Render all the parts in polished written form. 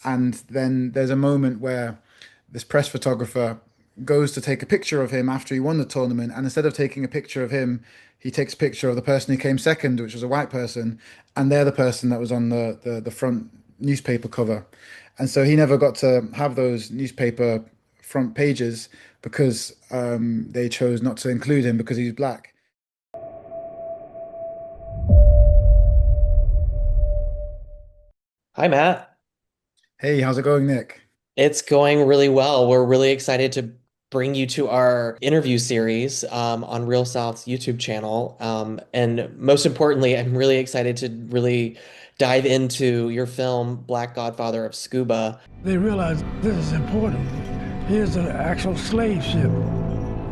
And then there's a moment where this press photographer goes to take a picture of him after he won the tournament, and instead of taking a picture of him, he takes a picture of the person who came second, which was a white person, and they're the person that was on the front newspaper cover. And so he never got to have those newspaper front pages because they chose not to include him because he's black. Hi, Matt. Hey, how's it going, Nick? It's going really well. We're really excited to bring you to our interview series on Real South's YouTube channel. And most importantly, I'm really excited to really dive into your film, Black Godfather of Scuba. They realize this is important. Here's an actual slave ship.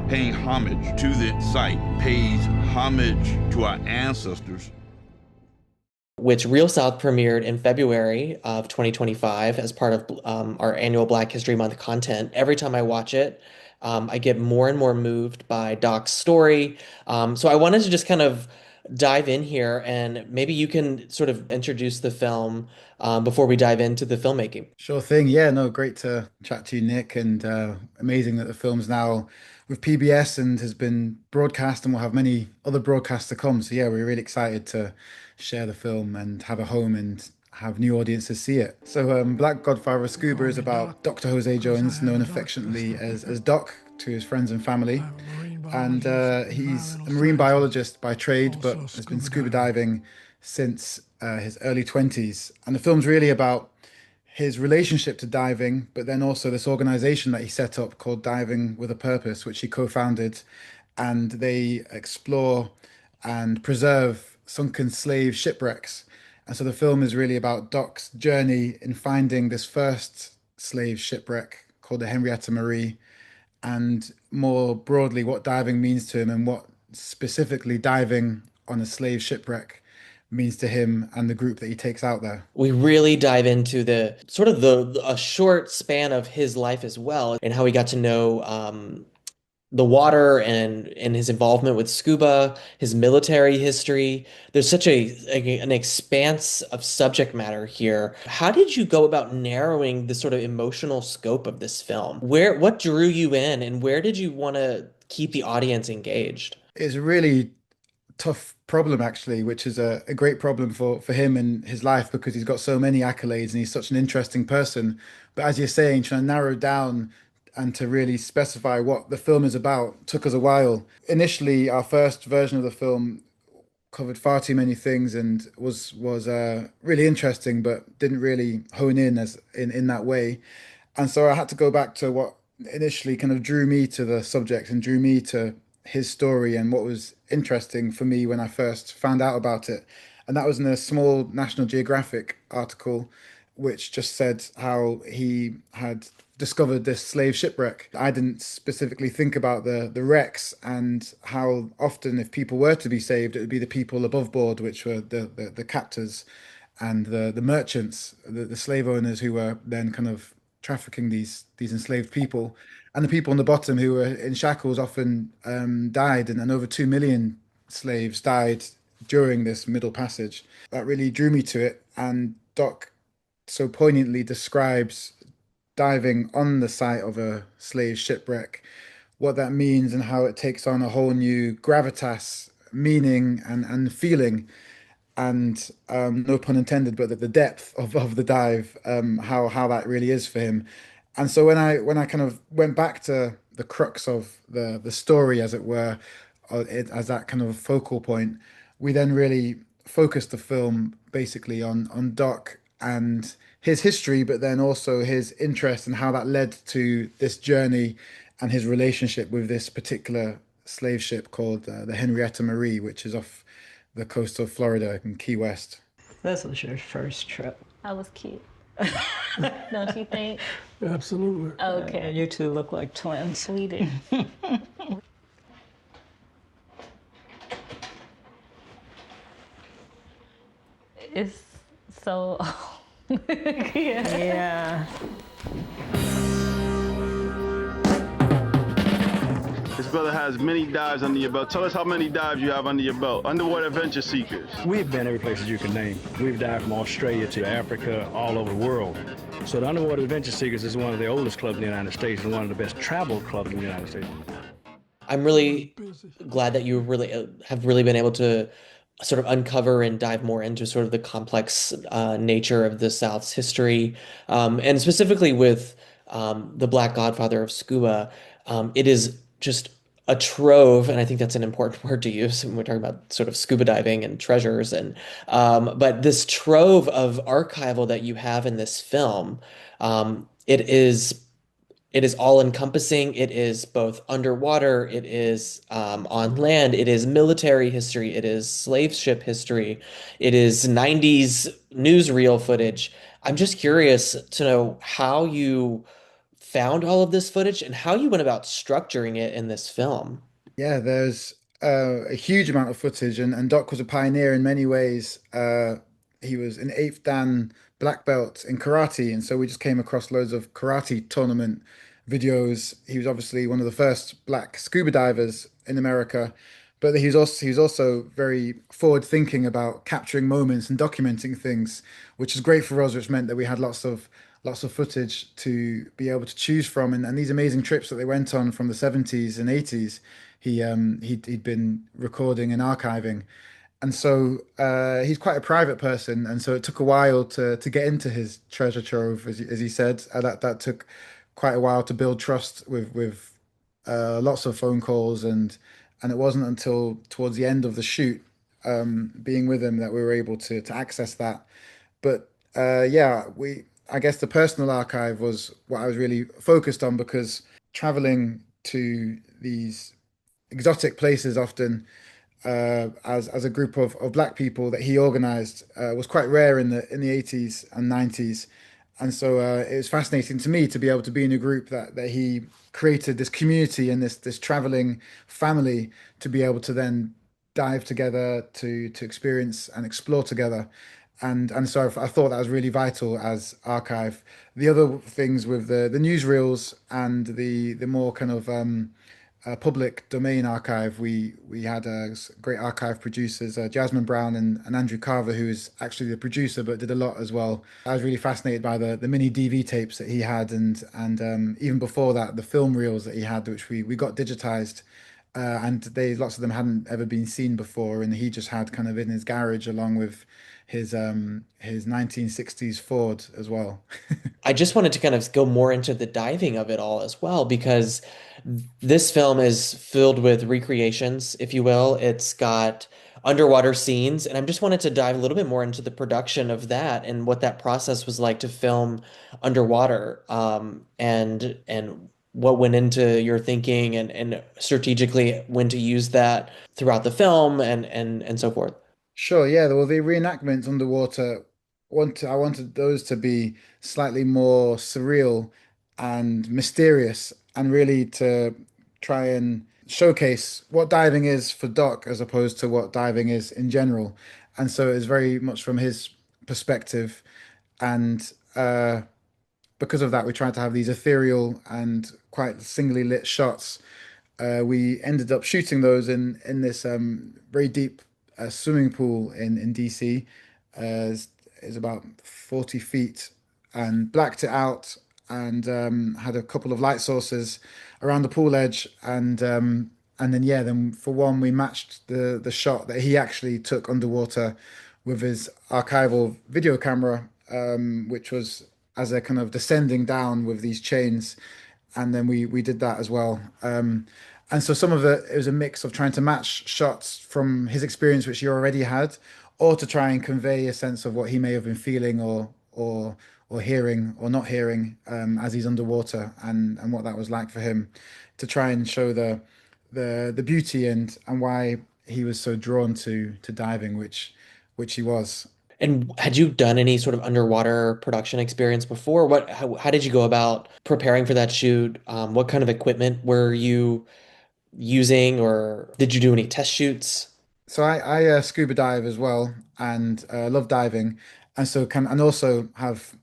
Paying homage to the site pays homage to our ancestors. Which Real South premiered in February of 2025 as part of our annual Black History Month content. Every time I watch it, I get more and more moved by Doc's story. So I wanted to just kind of dive in here and maybe you can sort of introduce the film before we dive into the filmmaking. Sure thing. Yeah, no, great to chat to you, Nick, and amazing that the film's now with PBS and has been broadcast and will have many other broadcasts to come. So yeah, we're really excited to share the film and have a home and have new audiences see it. So Black Godfather of Scuba Call is me about Doc, Dr. Jose 'cause I Jones, am known a doctor. affectionately as Doc to his friends and family. I'm a marine And biologist, he's a environmental marine scientist, biologist by trade, but also has been scuba scuba diver. diving since his early 20s. And the film's really about his relationship to diving, but then also this organization that he set up called Diving with a Purpose, which he co-founded, and they explore and preserve sunken slave shipwrecks. And so the film is really about Doc's journey in finding this first slave shipwreck called the Henrietta Marie, and more broadly, what diving means to him and what specifically diving on a slave shipwreck means to him and the group that he takes out there. We really dive into the sort of the a short span of his life as well and how he got to know the water and his involvement with scuba, his military history. There's such an expanse of subject matter here. How did you go about narrowing the sort of emotional scope of this film? What drew you in, and where did you want to keep the audience engaged? It's a really tough problem actually, which is a great problem for him in his life because he's got so many accolades and he's such an interesting person. But as you're saying, trying to narrow down and to really specify what the film is about took us a while. Initially, our first version of the film covered far too many things and was really interesting, but didn't really hone in as in that way. And so I had to go back to what initially kind of drew me to the subject and drew me to his story and what was interesting for me when I first found out about it. And that was in a small National Geographic article, which just said how he had discovered this slave shipwreck. I didn't specifically think about the wrecks and how often, if people were to be saved, it would be the people above board, which were the captors and the merchants, the slave owners who were then kind of trafficking these enslaved people, and the people on the bottom who were in shackles often died, and over 2 million slaves died during this Middle Passage. That really drew me to it, and Doc so poignantly describes diving on the site of a slave shipwreck, what that means and how it takes on a whole new gravitas, meaning and feeling and no pun intended, but the depth of the dive, how that really is for him. And so when I kind of went back to the crux of the story, as it were, as that kind of focal point, we then really focused the film basically on Doc and his history, but then also his interest and how that led to this journey and his relationship with this particular slave ship called the Henrietta Marie, which is off the coast of Florida in Key West. This was your first trip. That was cute. Don't you think? Absolutely. Okay. You two look like twins. We did. It's so. Yeah. Yeah. This brother had has many dives under your belt. Tell us how many dives you have under your belt. Underwater Adventure Seekers. We've been every place that you can name. We've dived from Australia to Africa, all over the world. So the Underwater Adventure Seekers is one of the oldest clubs in the United States and one of the best traveled clubs in the United States. I'm really glad that you really have really been able to sort of uncover and dive more into sort of the complex nature of the South's history, and specifically with the Black Godfather of Scuba. It is just a trove, and I think that's an important word to use when we're talking about sort of scuba diving and treasures. And but this trove of archival that you have in this film, it is all encompassing. It is both underwater, it is on land, it is military history, it is slave ship history, it is 90s newsreel footage. I'm just curious to know how you found all of this footage and how you went about structuring it in this film. Yeah, there's a huge amount of footage, and Doc was a pioneer in many ways. He was an eighth Dan black belt in karate, and so we just came across loads of karate tournament videos. He was obviously one of the first black scuba divers in America, but he was also very forward thinking about capturing moments and documenting things, which is great for us, which meant that we had lots of footage to be able to choose from, and these amazing trips that they went on from the 70s and 80s. He'd been recording and archiving, and so he's quite a private person, and so it took a while to get into his treasure trove, as he said. That took quite a while to build trust with lots of phone calls, and it wasn't until towards the end of the shoot, being with him, that we were able to access that. But yeah, we I guess the personal archive was what I was really focused on, because traveling to these exotic places often, as a group of black people that he organized, was quite rare in the 80s and 90s. And so it was fascinating to me to be able to be in a group that he created, this community and this traveling family, to be able to then dive together, to experience and explore together. And so I thought that was really vital as archive. The other things with the newsreels and the more kind of public domain archive, we had great archive producers, Jasmine Brown and Andrew Carver, who is actually the producer but did a lot as well. I was really fascinated by the mini DV tapes that he had, and even before that, the film reels that he had, which we got digitized. And they lots of them hadn't ever been seen before, and he just had kind of in his garage, along with his 1960s Ford as well. I just wanted to kind of go more into the diving of it all as well, because this film is filled with recreations, if you will. It's got underwater scenes, and I just wanted to dive a little bit more into the production of that and what that process was like to film underwater, and what went into your thinking and strategically when to use that throughout the film and so forth. Sure, yeah. Well, the reenactments underwater, I wanted those to be slightly more surreal and mysterious, and really to try and showcase what diving is for Doc as opposed to what diving is in general. And so it's very much from his perspective, and because of that, we tried to have these ethereal and quite singly lit shots. We ended up shooting those in this very deep swimming pool in DC. Is about 40 feet, and blacked it out, and had a couple of light sources around the pool edge, and then yeah, then for one we matched the shot that he actually took underwater with his archival video camera, which was as they're kind of descending down with these chains, and then we did that as well. And so some of it was a mix of trying to match shots from his experience, which he already had, or to try and convey a sense of what he may have been feeling, or hearing or not hearing, as he's underwater, and what that was like for him, to try and show the beauty and why he was so drawn to diving, which he was. And had you done any sort of underwater production experience before? How did you go about preparing for that shoot? What kind of equipment were you using, or did you do any test shoots? So I scuba dive as well, and love diving, and so can and also have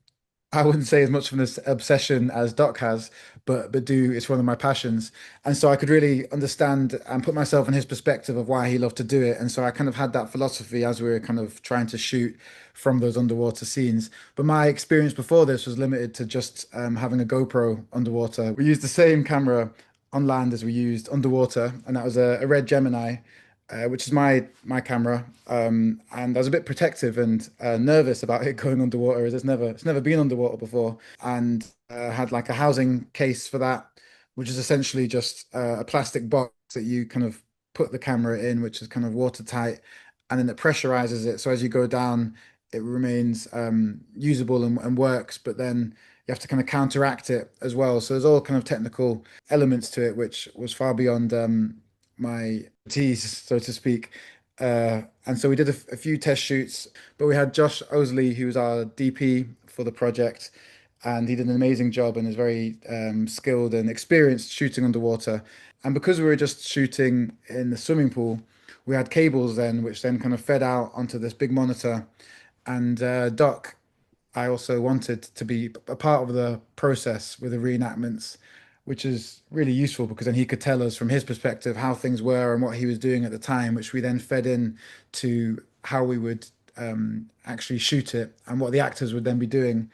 I wouldn't say as much of an obsession as Doc has, but do it's one of my passions. And so I could really understand and put myself in his perspective of why he loved to do it. And so I kind of had that philosophy as we were kind of trying to shoot from those underwater scenes. But my experience before this was limited to just having a GoPro underwater. We used the same camera on land as we used underwater, and that was a Red Gemini, which is my camera. And I was a bit protective and nervous about it going underwater, as it's never been underwater before, and had like a housing case for that, which is essentially just a plastic box that you kind of put the camera in, which is kind of watertight, and then it pressurizes it. So as you go down, it remains usable and works, but then you have to kind of counteract it as well. So there's all kind of technical elements to it, which was far beyond my tease, so to speak. And so we did a few test shoots, but we had Josh Osley, who was our DP for the project, and he did an amazing job and is very skilled and experienced shooting underwater. And because we were just shooting in the swimming pool, we had cables then, which then kind of fed out onto this big monitor. And Doc, I also wanted to be a part of the process with the reenactments, which is really useful because then he could tell us from his perspective how things were and what he was doing at the time, which we then fed in to how we would actually shoot it and what the actors would then be doing.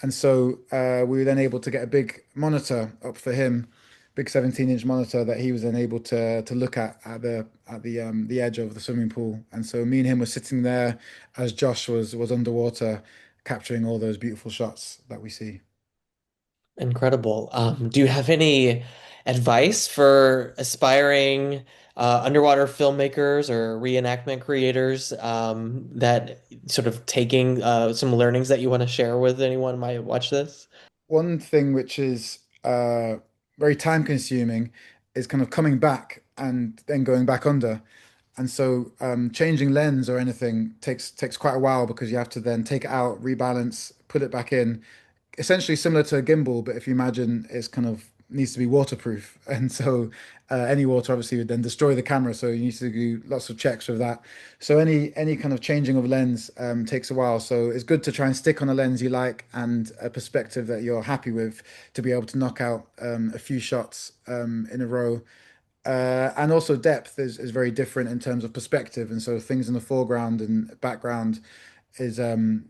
And so we were then able to get a big monitor up for him, big 17-inch monitor that he was then able to look at the edge of the swimming pool. And so me and him were sitting there as Josh was underwater, capturing all those beautiful shots that we see. Incredible. Do you have any advice for aspiring underwater filmmakers or reenactment creators that sort of taking some learnings that you want to share with anyone who might watch this? One thing which is very time consuming is kind of coming back and then going back under. And so changing lens or anything takes quite a while because you have to then take it out, rebalance, put it back in. Essentially similar to a gimbal, but if you imagine it's kind of needs to be waterproof. And so any water obviously would then destroy the camera. So you need to do lots of checks with that. So any kind of changing of lens takes a while. So it's good to try and stick on a lens you like and a perspective that you're happy with to be able to knock out a few shots in a row. And also depth is very different in terms of perspective. And so things in the foreground and background is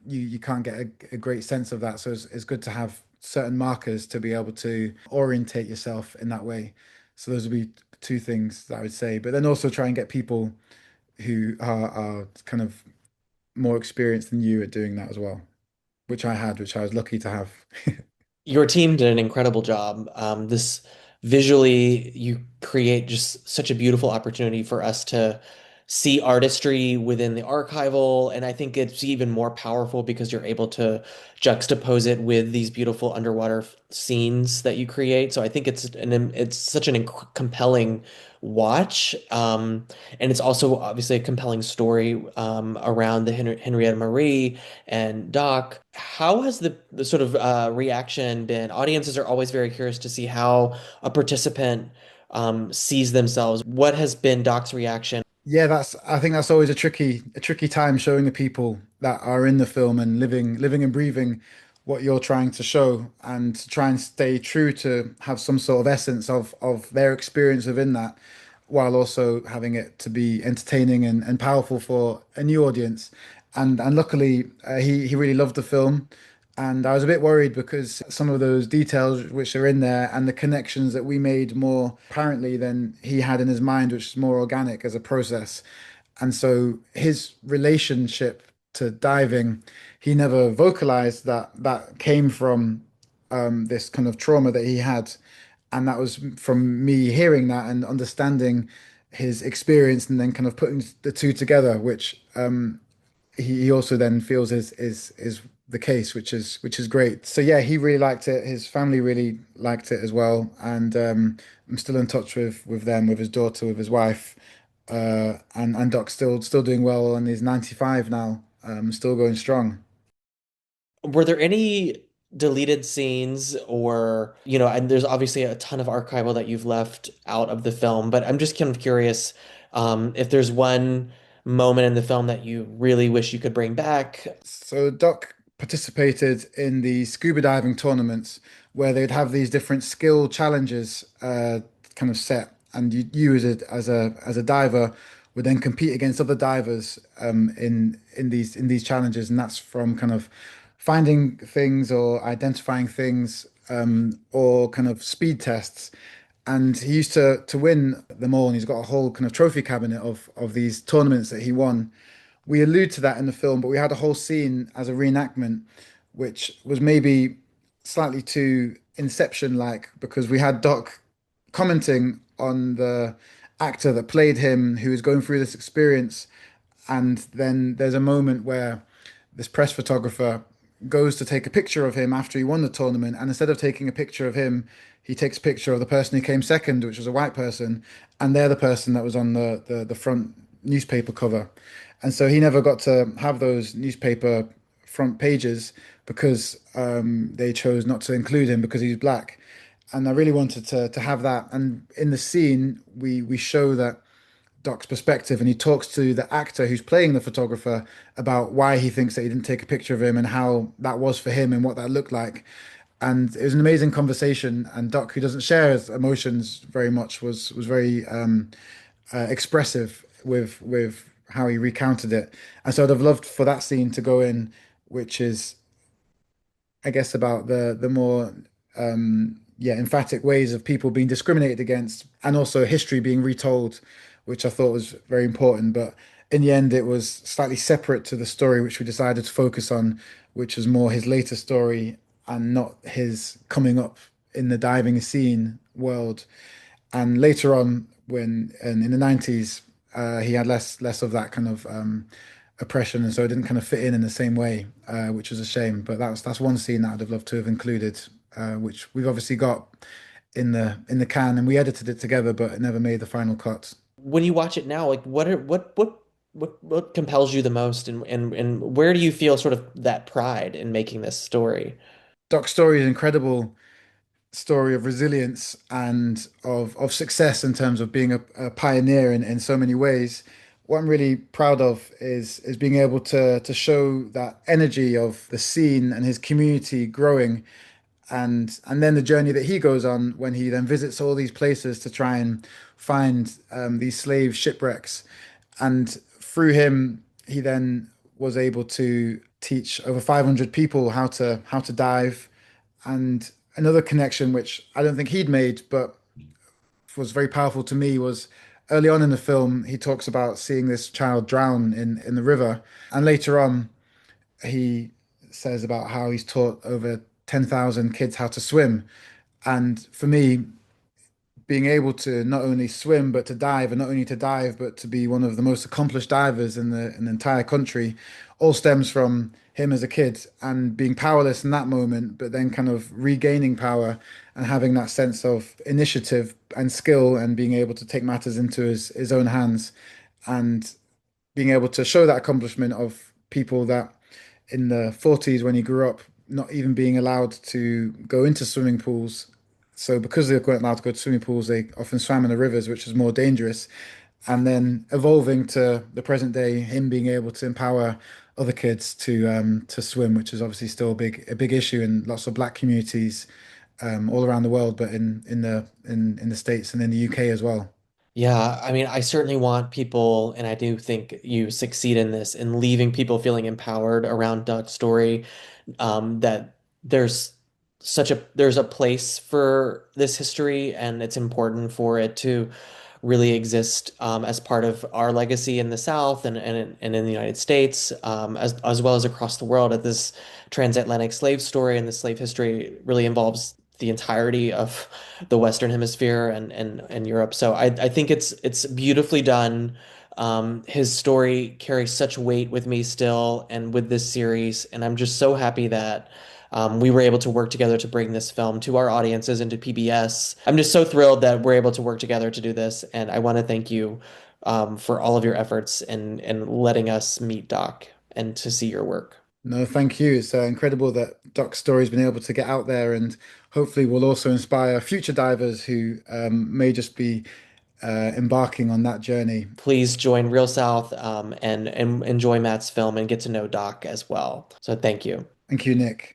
you can't get a great sense of that. So it's good to have certain markers to be able to orientate yourself in that way. So those would be two things that I would say. But then also try and get people who are kind of more experienced than you at doing that as well, which I was lucky to have. Your team did an incredible job. This visually, you create just such a beautiful opportunity for us to see artistry within the archival. And I think it's even more powerful because you're able to juxtapose it with these beautiful underwater scenes that you create. So I think it's such an compelling watch. And it's also obviously a compelling story around the Henrietta Marie and Doc. How has the sort of reaction been? Audiences are always very curious to see how a participant sees themselves. What has been Doc's reaction? Yeah, I think that's always a tricky time showing the people that are in the film and living and breathing what you're trying to show and to try and stay true to have some sort of essence of their experience within that, while also having it to be entertaining and powerful for a new audience. And luckily, he really loved the film. And I was a bit worried because some of those details which are in there and the connections that we made more apparently than he had in his mind, which is more organic as a process. And so his relationship to diving, he never vocalized that came from this kind of trauma that he had. And that was from me hearing that and understanding his experience and then kind of putting the two together, which he also then feels is the case, which is great. So yeah, he really liked it. His family really liked it as well, and I'm still in touch with them, with his daughter, with his wife, and Doc's still doing well, and he's 95 now, still going strong. Were there any deleted scenes or, and there's obviously a ton of archival that you've left out of the film, but I'm just kind of curious if there's one moment in the film that you really wish you could bring back. So Doc participated in the scuba diving tournaments where they'd have these different skill challenges kind of set, and you as a diver would then compete against other divers in these challenges, and that's from kind of finding things or identifying things or kind of speed tests. And he used to win them all, and he's got a whole kind of trophy cabinet of these tournaments that he won. We allude to that in the film, but we had a whole scene as a reenactment, which was maybe slightly too Inception-like because we had Doc commenting on the actor that played him who was going through this experience. And then there's a moment where this press photographer goes to take a picture of him after he won the tournament. And instead of taking a picture of him, he takes a picture of the person who came second, which was a white person. And they're the person that was on the front newspaper cover. And so he never got to have those newspaper front pages because they chose not to include him because he's black. And I really wanted to have that. And in the scene, we show that Doc's perspective, and he talks to the actor who's playing the photographer about why he thinks that he didn't take a picture of him and how that was for him and what that looked like. And it was an amazing conversation. And Doc, who doesn't share his emotions very much, was very expressive with how he recounted it. And so I'd have loved for that scene to go in, which is, I guess, about the more emphatic ways of people being discriminated against and also history being retold, which I thought was very important. But in the end, it was slightly separate to the story which we decided to focus on, which was more his later story and not his coming up in the diving scene world. And later on, when and in the 90s, he had less of that kind of oppression, and so it didn't kind of fit in the same way, which was a shame. But that's one scene that I'd have loved to have included, which we've obviously got in the can, and we edited it together, but it never made the final cut. When you watch it now, like what compels you the most, and where do you feel sort of that pride in making this story? Doc's story is incredible story of resilience and of success in terms of being a pioneer in so many ways. What I'm really proud of is being able to show that energy of the scene and his community growing, and then the journey that he goes on when he then visits all these places to try and find these slave shipwrecks. And through him, he then was able to teach over 500 people how to dive. And another connection, which I don't think he'd made, but was very powerful to me, was early on in the film, he talks about seeing this child drown in the river. And later on, he says about how he's taught over 10,000 kids how to swim. And for me, being able to not only swim but to dive, and not only to dive but to be one of the most accomplished divers in the entire country, all stems from him as a kid and being powerless in that moment, but then kind of regaining power and having that sense of initiative and skill and being able to take matters into his own hands, and being able to show that accomplishment of people that in the 40s when he grew up not even being allowed to go into swimming pools. So because they weren't allowed to go to swimming pools, they often swam in the rivers, which is more dangerous. And then evolving to the present day, him being able to empower other kids to swim, which is obviously still a big issue in lots of black communities all around the world, but in the States and in the UK as well. Yeah, I mean, I certainly want people, and I do think you succeed in this, in leaving people feeling empowered around Doug's story, that there's a place for this history, and it's important for it to really exist as part of our legacy in the South and in the United States, as well as across the world. That this transatlantic slave story and the slave history really involves the entirety of the Western Hemisphere and Europe. So I think it's beautifully done. His story carries such weight with me still and with this series, and I'm just so happy that we were able to work together to bring this film to our audiences and to PBS. I'm just so thrilled that we're able to work together to do this, and I want to thank you for all of your efforts and letting us meet Doc and to see your work. No, thank you. It's incredible that Doc's story's been able to get out there, and hopefully will also inspire future divers who may just be embarking on that journey. Please join Real South and enjoy Matt's film and get to know Doc as well. So thank you. Thank you, Nick.